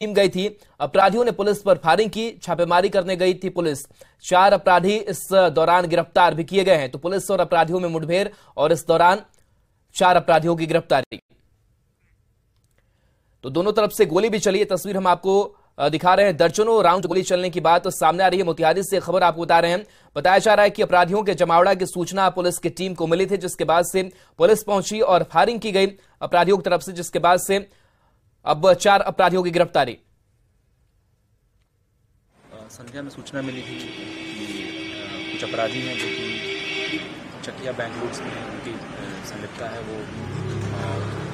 Team गई थी। अपराधियों ने पुलिस पर फायरिंग की। छापेमारी करने गई थी पुलिस। 4 अपराधी इस दौरान गिरफ्तार भी किए गए हैं। तो पुलिस और अपराधियों में मुठभेड़ और इस दौरान 4 अपराधियों की गिरफ्तारी। तो दोनों तरफ से गोली भी चली है। तस्वीर हम आपको दिखा रहे हैं। दर्जनों राउंड गोली चलने की बात सामने आ रही है। मोतिहारी से खबर आपको बता रहे हैं। बताया जा रहा है कि अपराधियों के जमावड़ा की सूचना पुलिस की टीम को मिली थी, जिसके बाद से पुलिस पहुंची और फायरिंग की गई अपराधियों की तरफ से, जिसके बाद से अब 4 अपराधियों की गिरफ्तारी। संध्या में सूचना मिली थी कि कुछ अपराधी हैं जो कि चकिया बैंक लूट्स में उनकी संलिप्तता है, वो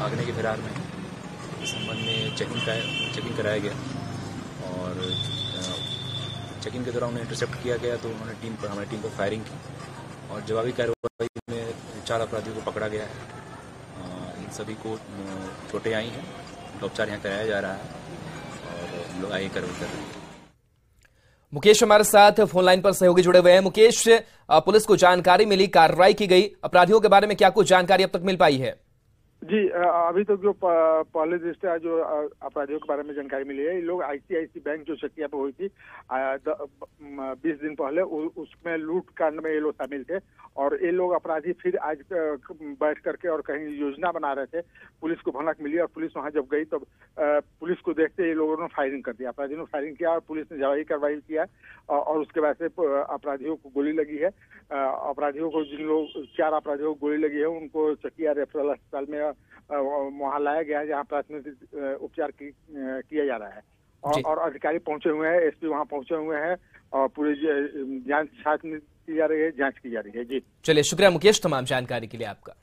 भागने के फिरार में। इस संबंध में चेकिंग कराया गया और चेकिंग के दौरान उन्हें इंटरसेप्ट किया गया, तो उन्होंने हमारी टीम पर फायरिंग की और जवाबी कार्रवाई में 4 अपराधियों को पकड़ा गया है। इन सभी को चोटें आई हैं, उनका उपचार यहाँ कराया जा रहा है और हम लोग आगे कार्रवाई कर रहे हैं। मुकेश हमारे साथ फोन लाइन पर सहयोगी जुड़े हुए हैं। मुकेश, पुलिस को जानकारी मिली, कार्रवाई की गई, अपराधियों के बारे में क्या कुछ जानकारी अब तक मिल पाई है? जी, अभी तक जो पहले दृष्टया जो अपराधियों के बारे में जानकारी मिली है, ये लोग आईसीआईसी बैंक जो चकिया पे हुई थी 20 दिन पहले, उसमें लूट कांड में ये लोग शामिल थे। और ये लोग अपराधी फिर आज बैठ करके और कहीं योजना बना रहे थे। पुलिस को भनक मिली और पुलिस वहां जब गई तब पुलिस को देखते ये लोगों ने फायरिंग कर दिया। अपराधियों ने फायरिंग किया और पुलिस ने जवाबी कार्रवाई किया और उसके बाद से अपराधियों को गोली लगी है। अपराधियों को, जिन लोग 4 अपराधियों को गोली लगी है, उनको चकिया रेफरल अस्पताल में वहां लाया गया है, जहां प्राथमिक उपचार किया जा रहा है। और अधिकारी पहुंचे हुए हैं, एसपी वहां पहुंचे हुए हैं और पूरी जांच छानबीन की जा रही है, जांच की जा रही है। जी चलिए, शुक्रिया मुकेश तमाम जानकारी के लिए आपका।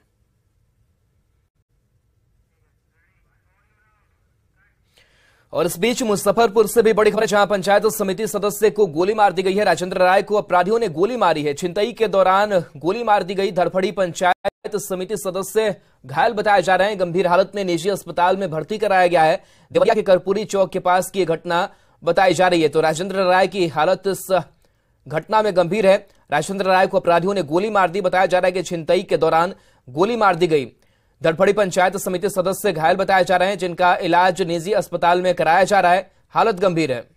और इस बीच मुजफ्फरपुर से भी बड़ी खबर है, जहां पंचायत समिति सदस्य को गोली मार दी गई है। राजेंद्र राय को अपराधियों ने गोली मारी है। छिनतई के दौरान गोली मार दी गई। धड़फड़ी पंचायत समिति सदस्य घायल बताए जा रहे हैं। गंभीर हालत में निजी अस्पताल में भर्ती कराया गया है। देवरिया के कर्पूरी चौक के पास की घटना बताई जा रही है। तो राजेंद्र राय की हालत इस घटना में गंभीर है। राजेंद्र राय को अपराधियों ने गोली मार दी। बताया जा रहा है कि छिनतई के दौरान गोली मार दी गई। धड़फड़ी पंचायत समिति सदस्य घायल बताए जा रहे हैं, जिनका इलाज निजी अस्पताल में कराया जा रहा है। हालत गंभीर है।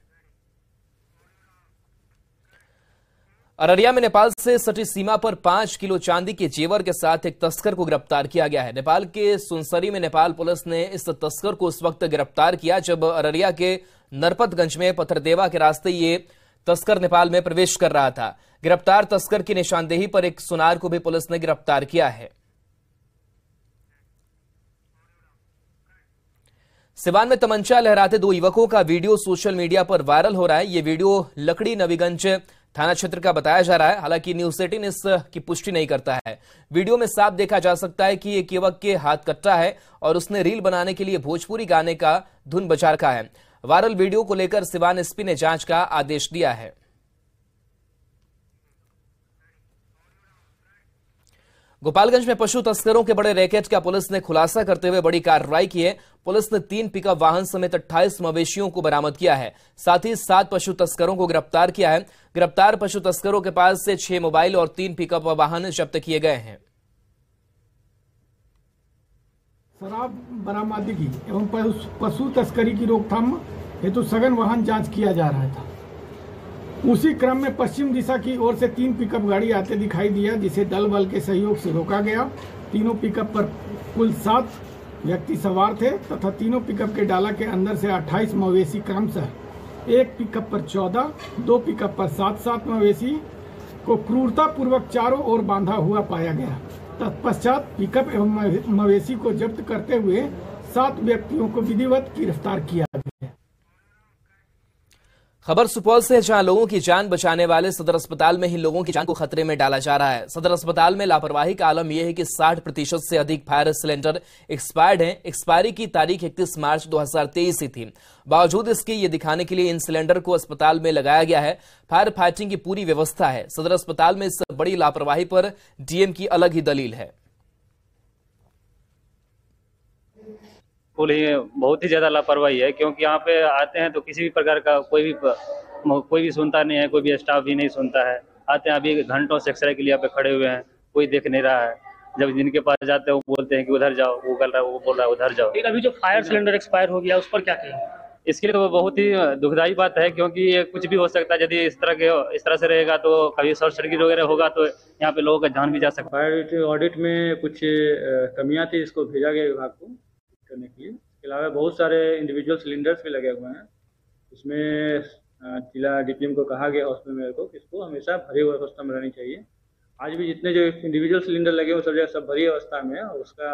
अररिया में नेपाल से सटी सीमा पर 5 किलो चांदी के जेवर के साथ एक तस्कर को गिरफ्तार किया गया है। नेपाल के सुनसरी में नेपाल पुलिस ने इस तस्कर को उस वक्त गिरफ्तार किया जब अररिया के नरपतगंज में पथरदेवा के रास्ते ये तस्कर नेपाल में प्रवेश कर रहा था। गिरफ्तार तस्कर की निशानदेही पर एक सुनार को भी पुलिस ने गिरफ्तार किया है। सिवान में तमंचा लहराते 2 युवकों का वीडियो सोशल मीडिया पर वायरल हो रहा है। ये वीडियो लकड़ी नवीगंज थाना क्षेत्र का बताया जा रहा है। हालांकि न्यूज 18 इसकी पुष्टि नहीं करता है। वीडियो में साफ देखा जा सकता है कि एक युवक के हाथ कट्टा है और उसने रील बनाने के लिए भोजपुरी गाने का धुन बजा रखा है। वायरल वीडियो को लेकर सिवान एसपी ने जांच का आदेश दिया है। गोपालगंज में पशु तस्करों के बड़े रैकेट का पुलिस ने खुलासा करते हुए बड़ी कार्रवाई की है। पुलिस ने 3 पिकअप वाहन समेत 28 मवेशियों को बरामद किया है। साथ ही 7 पशु तस्करों को गिरफ्तार किया है। गिरफ्तार पशु तस्करों के पास से 6 मोबाइल और 3 पिकअप वाहन जब्त किए गए हैं। शराब बरामदगी एवं पशु तस्करी की रोकथाम हेतु सघन वाहन जांच किया जा रहा था। उसी क्रम में पश्चिम दिशा की ओर से 3 पिकअप गाड़ी आते दिखाई दिया, जिसे दल बल के सहयोग से रोका गया। तीनों पिकअप पर कुल 7 व्यक्ति सवार थे तथा तीनों पिकअप के डाला के अंदर से 28 मवेशी क्रमशः, एक पिकअप पर 14, 2 पिकअप पर 7-7 मवेशी को क्रूरतापूर्वक चारों ओर बांधा हुआ पाया गया। तत्पश्चात पिकअप एवं मवेशी को जब्त करते हुए 7 व्यक्तियों को विधिवत गिरफ्तार किया गया। खबर सुपौल से, जहां लोगों की जान बचाने वाले सदर अस्पताल में ही लोगों की जान को खतरे में डाला जा रहा है। सदर अस्पताल में लापरवाही का आलम यह है कि 60% से अधिक फायर सिलेंडर एक्सपायर्ड हैं। एक्सपायरी की तारीख 31 मार्च 2023 ही थी। बावजूद इसके ये दिखाने के लिए इन सिलेंडर को अस्पताल में लगाया गया है। फायर फाइटिंग की पूरी व्यवस्था है। सदर अस्पताल में इस बड़ी लापरवाही पर डीएम की अलग ही दलील है। बहुत ही ज्यादा लापरवाही है, क्योंकि यहाँ पे आते हैं तो किसी भी प्रकार का कोई भी सुनता नहीं है, कोई भी स्टाफ भी नहीं सुनता है। आते हैं, अभी घंटों से एक्सरे के लिए यहाँ पे खड़े हुए हैं, कोई देख नहीं रहा है। जब जिनके पास जाते हैं वो बोलते हैं कि उधर जाओ, वो कर रहा है, वो बोल रहा है उधर जाओ। अभी जो फायर सिलेंडर एक्सपायर हो गया उस पर क्या कहें? इसके लिए तो बहुत ही दुखदायी बात है, क्योंकि ये कुछ भी हो सकता है। यदि इस तरह से रहेगा तो कभी शॉर्ट सर्किट वगैरह होगा तो यहाँ पे लोगों का जान भी जा सकता है। फायर ऑडिट में कुछ कमियां थी, इसको भेजा गया विभाग को करने के लिए। इसके अलावा बहुत सारे इंडिविजुअल सिलेंडर्स भी लगे हुए हैं। उसमें जिला डीपीएम को कहा गया उसमें मेरे को इसको हमेशा भरी हुई अवस्था में रहनी चाहिए। आज भी जितने जो इंडिविजुअल सिलेंडर लगे हुए सब जगह सब भरी अवस्था में है, और उसका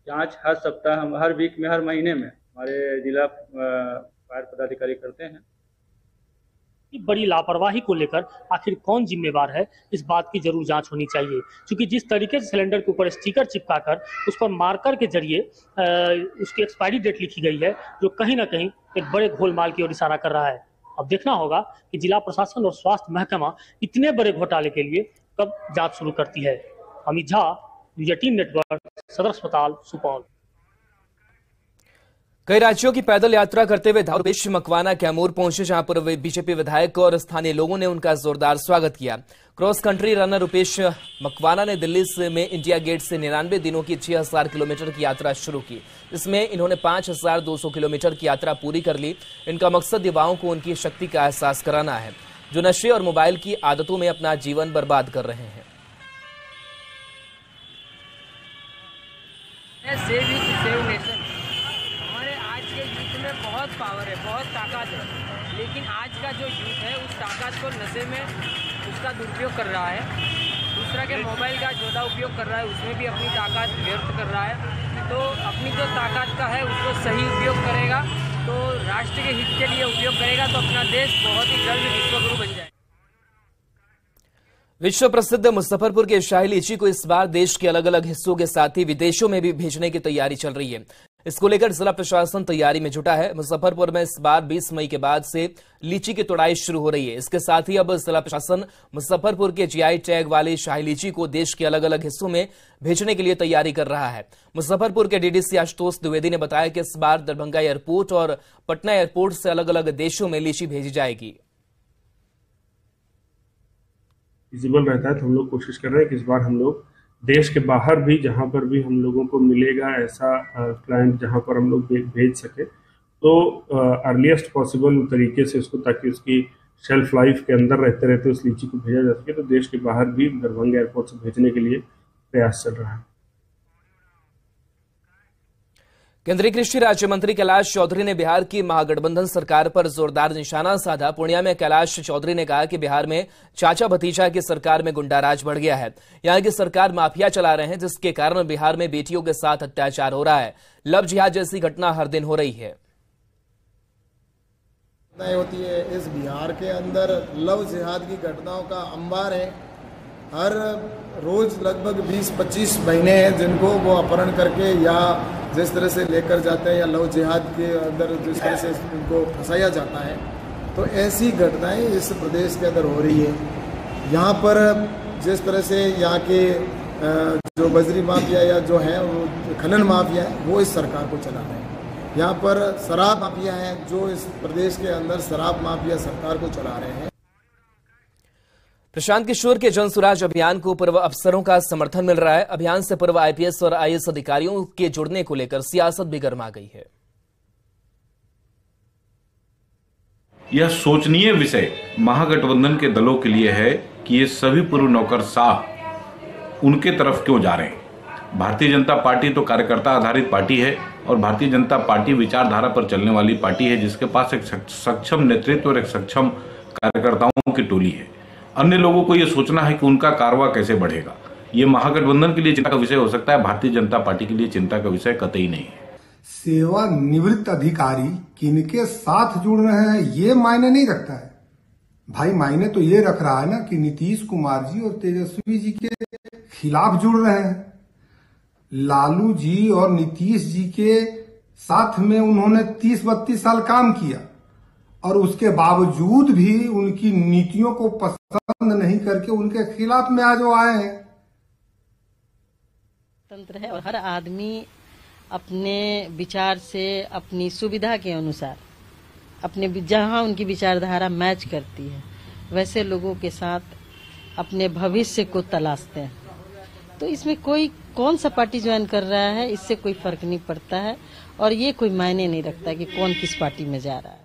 जाँच हर सप्ताह, हर वीक में, हर महीने में हमारे जिला फायर पदाधिकारी करते हैं। बड़ी लापरवाही को लेकर आखिर कौन जिम्मेवार है, इस बात की जरूर जांच होनी चाहिए। क्योंकि जिस तरीके से सिलेंडर के ऊपर स्टिकर चिपकाकर उस पर मार्कर के जरिए उसकी एक्सपायरी डेट लिखी गई है, जो कहीं ना कहीं एक बड़े घोलमाल की ओर इशारा कर रहा है। अब देखना होगा कि जिला प्रशासन और स्वास्थ्य महकमा इतने बड़े घोटाले के लिए कब जांच शुरू करती है। अमित झा, न्यूज़ 18 नेटवर्क, सदर अस्पताल, सुपौल। कई राज्यों की पैदल यात्रा करते हुए रुपेश मकवाना कैमूर पहुंचे, जहां पर बीजेपी विधायक और स्थानीय लोगों ने उनका जोरदार स्वागत किया। Cross country runner Rupesh Makwana ने दिल्ली में इंडिया गेट से 99 दिनों की 6000 किलोमीटर की यात्रा शुरू की। इसमें इन्होंने 5200 किलोमीटर की यात्रा पूरी कर ली। इनका मकसद युवाओं को उनकी शक्ति का एहसास कराना है, जो नशे और मोबाइल की आदतों में अपना जीवन बर्बाद कर रहे हैं। बहुत पावर है, बहुत ताकत है, लेकिन आज का जो यूथ है उस ताकत को नशे में उसका दुरुपयोग कर रहा है। दूसरा के मोबाइल का ज़्यादा उपयोग कर रहा है, उसमें भी अपनी ताकत व्यर्थ कर रहा है। तो अपनी जो ताकत का है उसको सही उपयोग करेगा तो राष्ट्र के हित के लिए उपयोग करेगा तो अपना देश बहुत ही जल्द विश्वगुरु बन जाए। विश्व प्रसिद्ध मुजफ्फरपुर के शाही लीची को इस बार देश के अलग अलग हिस्सों के साथ ही विदेशों में भी भेजने की तैयारी चल रही है। इसको लेकर जिला प्रशासन तैयारी में जुटा है। मुजफ्फरपुर में इस बार 20 मई के बाद से लीची की तुड़ाई शुरू हो रही है। इसके साथ ही अब जिला प्रशासन मुजफ्फरपुर के जीआई टैग वाली शाही लीची को देश के अलग अलग हिस्सों में भेजने के लिए तैयारी कर रहा है। मुजफ्फरपुर के डीडीसी आशुतोष द्विवेदी ने बताया कि इस बार दरभंगा एयरपोर्ट और पटना एयरपोर्ट से अलग अलग देशों में लीची भेजी जाएगी। विजिबल रहता है तो हम लोग कोशिश कर रहे हैं कि इस बार हम लोग देश के बाहर भी जहां पर भी हम लोगों को मिलेगा ऐसा क्लाइंट जहां पर हम लोग भेज सके तो अर्लीस्ट पॉसिबल तरीके से उसको, ताकि उसकी शेल्फ लाइफ के अंदर रहते रहते उस लीची को भेजा जा सके, तो देश के बाहर भी दरभंगा एयरपोर्ट से भेजने के लिए प्रयास चल रहा है। केंद्रीय कृषि राज्य मंत्री कैलाश चौधरी ने बिहार की महागठबंधन सरकार पर जोरदार निशाना साधा। पूर्णिया में कैलाश चौधरी ने कहा कि बिहार में चाचा भतीजा की सरकार में गुंडाराज बढ़ गया है। यहां की सरकार माफिया चला रहे हैं, जिसके कारण बिहार में बेटियों के साथ अत्याचार हो रहा है। लव जिहाद जैसी घटना हर दिन हो रही है। होती है इस बिहार के अंदर लव जिहाद की घटनाओं का अंबार है। हर रोज लगभग 20-25 महीने हैं जिनको वो अपहरण करके या जिस तरह से लेकर जाते हैं या लव जिहाद के अंदर जिस तरह से उनको फंसाया जाता है, तो ऐसी घटनाएं इस प्रदेश के अंदर हो रही है। यहाँ पर जिस तरह से यहाँ के जो बजरी माफिया या जो है वो खनन माफिया है वो इस सरकार को चला रहे हैं। यहाँ पर शराब माफिया हैं जो इस प्रदेश के अंदर शराब माफिया सरकार को चला रहे हैं। प्रशांत किशोर के जन सुराज अभियान को पूर्व अफसरों का समर्थन मिल रहा है। अभियान से पूर्व आईपीएस और आईएएस अधिकारियों के जुड़ने को लेकर सियासत भी गर्मा गई है। यह सोचनीय विषय महागठबंधन के दलों के लिए है कि ये सभी पूर्व नौकरशाह उनके तरफ क्यों जा रहे हैं। भारतीय जनता पार्टी तो कार्यकर्ता आधारित पार्टी है और भारतीय जनता पार्टी विचारधारा पर चलने वाली पार्टी है, जिसके पास एक सक्षम नेतृत्व और एक सक्षम कार्यकर्ताओं की टोली है। अन्य लोगों को यह सोचना है कि उनका कारवा कैसे बढ़ेगा। ये महागठबंधन के लिए चिंता का विषय हो सकता है, भारतीय जनता पार्टी के लिए चिंता का विषय कतई नहीं है। सेवानिवृत्त अधिकारी किनके साथ जुड़ रहे हैं ये मायने नहीं रखता है भाई। मायने तो ये रख रहा है ना कि नीतीश कुमार जी और तेजस्वी जी के खिलाफ जुड़ रहे हैं। लालू जी और नीतीश जी के साथ में उन्होंने 30-32 साल काम किया और उसके बावजूद भी उनकी नीतियों को पसंद नहीं करके उनके खिलाफ में आज वो आए हैं। तंत्र है और हर आदमी अपने विचार से अपनी सुविधा के अनुसार अपने जहां उनकी विचारधारा मैच करती है वैसे लोगों के साथ अपने भविष्य को तलाशते हैं। तो इसमें कोई कौन सा पार्टी ज्वाइन कर रहा है इससे कोई फर्क नहीं पड़ता है और ये कोई मायने नहीं रखता कि कौन किस पार्टी में जा रहा है।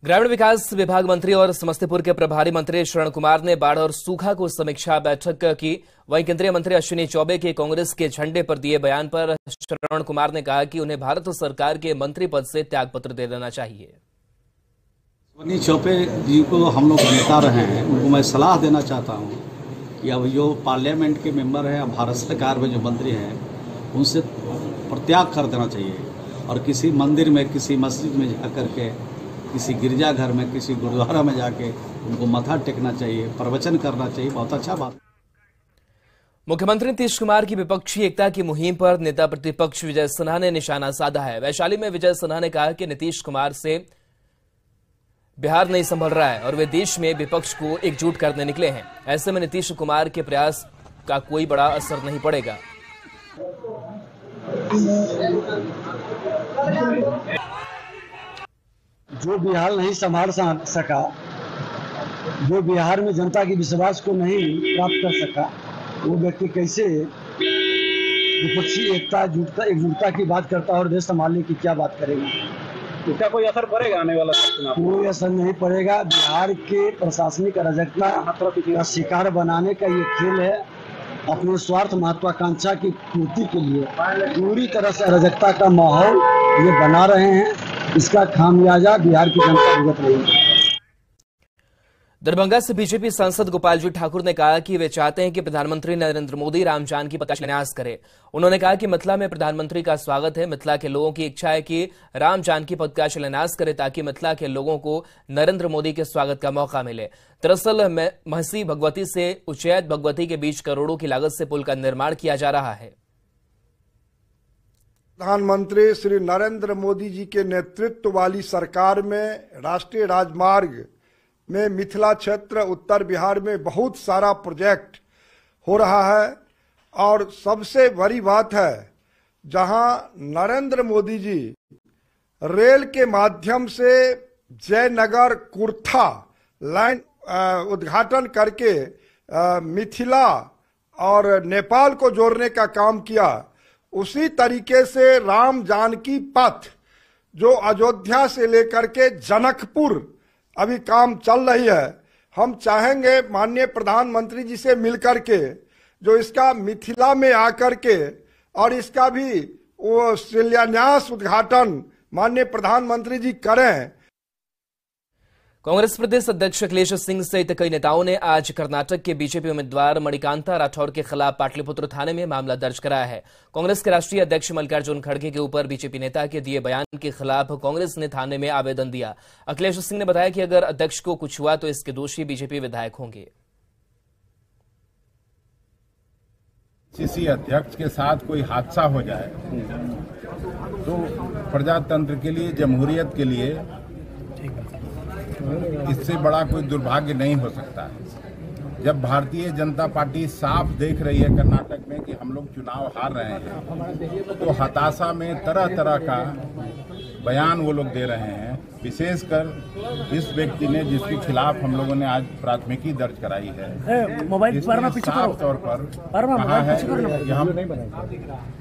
ग्रामीण विकास विभाग मंत्री और समस्तीपुर के प्रभारी मंत्री शरण कुमार ने बाढ़ और सूखा को समीक्षा बैठक की। वहीं केंद्रीय मंत्री अश्विनी चौबे के कांग्रेस के झंडे पर दिए बयान पर शरण कुमार ने कहा कि उन्हें भारत सरकार के मंत्री पद से त्यागपत्र दे देना चाहिए। अश्विनी चौबे जी को हम लोग नेता रहे हैं, उनको मैं सलाह देना चाहता हूँ कि अब जो पार्लियामेंट के मेंबर हैं, अब भारत सरकार में जो मंत्री हैं, उनसे प्रत्याग कर देना चाहिए और किसी मंदिर में, किसी मस्जिद में जाकर के, किसी गिरजाघर में, किसी गुरुद्वारा में जाके उनको माथा टेकना चाहिए, प्रवचन करना चाहिए। बहुत अच्छा बात। मुख्यमंत्री नीतीश कुमार की विपक्षी एकता की मुहिम पर नेता प्रतिपक्ष विजय सिन्हा ने निशाना साधा है। वैशाली में विजय सिन्हा ने कहा कि नीतीश कुमार से बिहार नहीं संभल रहा है और वे देश में विपक्ष को एकजुट करने निकले हैं। ऐसे में नीतीश कुमार के प्रयास का कोई बड़ा असर नहीं पड़ेगा। जो बिहार नहीं संभाल सका, जो बिहार में जनता की विश्वास को नहीं प्राप्त कर सका, वो व्यक्ति कैसे विपक्षी एकजुटता की बात करता है और देश संभालने की क्या बात करेगा? इसका कोई असर पड़ेगा आने वाला चुनाव? कोई असर नहीं पड़ेगा। बिहार के प्रशासनिक अराजकता का शिकार बनाने का ये खेल है। अपने स्वार्थ महत्वाकांक्षा की पूर्ति के लिए पूरी तरह से अराजकता का माहौल ये बना रहे हैं। इसका खामियाजा बिहार की जनता भुगत रही है। दरभंगा से बीजेपी सांसद गोपालजी ठाकुर ने कहा कि वे चाहते हैं कि प्रधानमंत्री नरेंद्र मोदी राम जानकी पथ का शिलान्यास करें। उन्होंने कहा कि मिथिला में प्रधानमंत्री का स्वागत है। मिथिला के लोगों की इच्छा है कि राम जानकी पथ का शिलान्यास करें ताकि मिथिला के लोगों को नरेंद्र मोदी के स्वागत का मौका मिले। दरअसल महसी भगवती से उच्चैत भगवती के बीच करोड़ों की लागत से पुल का निर्माण किया जा रहा है। प्रधानमंत्री श्री नरेंद्र मोदी जी के नेतृत्व वाली सरकार में राष्ट्रीय राजमार्ग में मिथिला क्षेत्र उत्तर बिहार में बहुत सारा प्रोजेक्ट हो रहा है और सबसे बड़ी बात है, जहां नरेंद्र मोदी जी रेल के माध्यम से जयनगर कुर्था लाइन उद्घाटन करके मिथिला और नेपाल को जोड़ने का काम किया। उसी तरीके से राम जानकी पथ जो अयोध्या से लेकर के जनकपुर अभी काम चल रही है, हम चाहेंगे माननीय प्रधानमंत्री जी से मिलकर के जो इसका मिथिला में आकर के और इसका भी वो शिलान्यास उद्घाटन माननीय प्रधानमंत्री जी करें। कांग्रेस प्रदेश अध्यक्ष अखिलेश सिंह सहित कई नेताओं ने आज कर्नाटक के बीजेपी उम्मीदवार मणिकांता राठौर के खिलाफ पाटलिपुत्र थाने में मामला दर्ज कराया है। कांग्रेस के राष्ट्रीय अध्यक्ष मल्लिकार्जुन खड़गे के ऊपर बीजेपी नेता के दिए बयान के खिलाफ कांग्रेस ने थाने में आवेदन दिया। अखिलेश सिंह ने बताया कि अगर अध्यक्ष को कुछ हुआ तो इसके दोषी बीजेपी विधायक होंगे। किसी अध्यक्ष के साथ कोई हादसा हो जाए तो प्रजातंत्र के लिए, जमहूरियत के लिए इससे बड़ा कोई दुर्भाग्य नहीं हो सकता है। जब भारतीय जनता पार्टी साफ देख रही है कर्नाटक में कि हम लोग चुनाव हार रहे हैं, तो हताशा में तरह तरह का बयान वो लोग दे रहे हैं। विशेषकर इस व्यक्ति ने जिसके खिलाफ हम लोगों ने आज प्राथमिकी दर्ज कराई है, इसने साफ तौर पर कहा है कि हम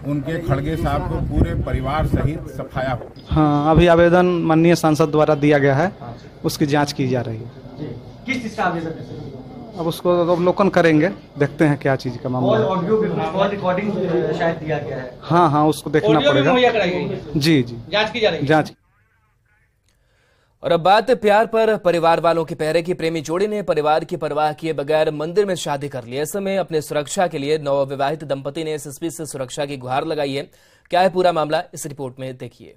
उनके खड़गे साहब को पूरे परिवार सहित सफाया हो। हाँ, अभी आवेदन माननीय सांसद द्वारा दिया गया है, उसकी जांच की जा रही है। किस चीज का आवेदन? अब उसको अवलोकन करेंगे, देखते हैं क्या चीज का मामला है। ऑडियो रिकॉर्डिंग शायद दिया गया है। हाँ, उसको देखना पड़ेगा। जी, जांच की जा रही है। जांच। और अब बात प्यार पर। परिवार वालों के पहरे की प्रेमी जोड़ी ने परिवार की परवाह किए बगैर मंदिर में शादी कर ली। ऐसे में अपने सुरक्षा के लिए नवविवाहित दंपति ने एसएसपी से सुरक्षा की गुहार लगाई है। क्या है पूरा मामला, इस रिपोर्ट में देखिए।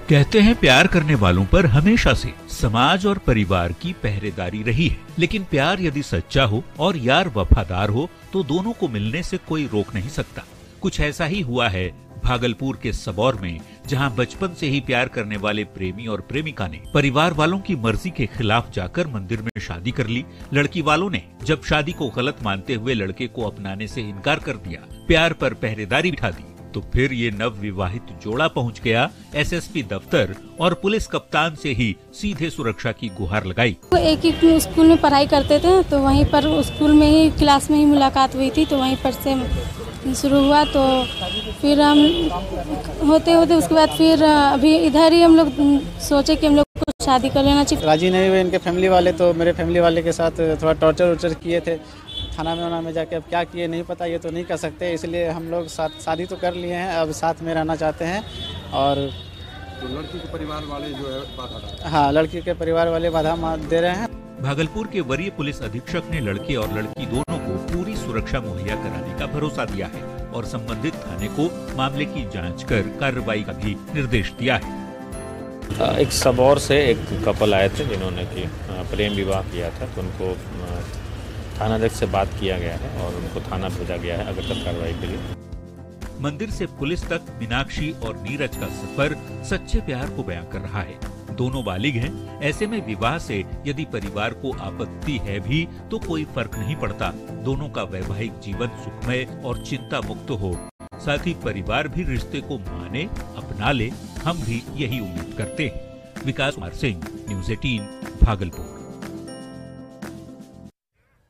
कहते हैं प्यार करने वालों पर हमेशा से समाज और परिवार की पहरेदारी रही है, लेकिन प्यार यदि सच्चा हो और यार वफादार हो तो दोनों को मिलने से कोई रोक नहीं सकता। कुछ ऐसा ही हुआ है भागलपुर के सबौर में, जहां बचपन से ही प्यार करने वाले प्रेमी और प्रेमिका ने परिवार वालों की मर्जी के खिलाफ जाकर मंदिर में शादी कर ली। लड़की वालों ने जब शादी को गलत मानते हुए लड़के को अपनाने से इनकार कर दिया, प्यार पर पहरेदारी बिठा दी तो फिर ये नव विवाहित जोड़ा पहुंच गया एसएसपी दफ्तर और पुलिस कप्तान से ही सीधे सुरक्षा की गुहार लगाई। एक ही स्कूल में पढ़ाई करते थे, तो वहीं पर स्कूल में ही क्लास में ही मुलाकात हुई थी, तो वहीं पर से शुरू हुआ। तो फिर हम होते होते उसके बाद फिर अभी इधर ही हम लोग सोचे कि हम लोग को शादी कर लेना चाहिए। राजी नहीं हुए इनके फैमिली वाले, तो मेरे फैमिली वाले के साथ थोड़ा टॉर्चर किए थे। थाना में जाके अब क्या किए नहीं पता, ये तो नहीं कर सकते, इसलिए हम लोग शादी तो कर लिए हैं, अब साथ में रहना चाहते हैं। और तो लड़की के परिवार वाले जो है बाधा, हाँ, लड़की के परिवार वाले बाधा दे रहे हैं। भागलपुर के वरीय पुलिस अधीक्षक ने लड़के और लड़की दोनों को पूरी सुरक्षा मुहैया कराने का भरोसा दिया है और संबंधित थाने को मामले की जांच कर कार्रवाई का भी निर्देश दिया है। एक सबौर से एक कपल आए थे जिन्होंने कि प्रेम विवाह किया था, तो उनको थानाध्यक्ष से बात किया गया है और उनको थाना भेजा गया है अगर तक कार्रवाई के लिए। मंदिर से पुलिस तक मीनाक्षी और नीरज का सफर सच्चे प्यार को बयां कर रहा है। दोनों बालिग हैं, ऐसे में विवाह से यदि परिवार को आपत्ति है भी तो कोई फर्क नहीं पड़ता। दोनों का वैवाहिक जीवन सुखमय और चिंता मुक्त हो, साथ ही परिवार भी रिश्ते को माने, अपना ले, हम भी यही उम्मीद करते हैं। विकास कुमार सिंह, न्यूज़ 18, भागलपुर।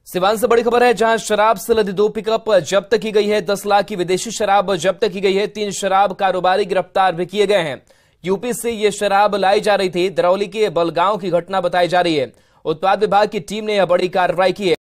सिवान से बड़ी खबर है, जहां शराब से लदी 2 पिकअप जब्त की गई है। 10 लाख की विदेशी शराब जब्त की गई है। 3 शराब कारोबारी गिरफ्तार भी किए गए हैं। यूपी से ये शराब लाई जा रही थी। दरौली के बलगांव की घटना बताई जा रही है। उत्पाद विभाग की टीम ने यह बड़ी कार्रवाई की है।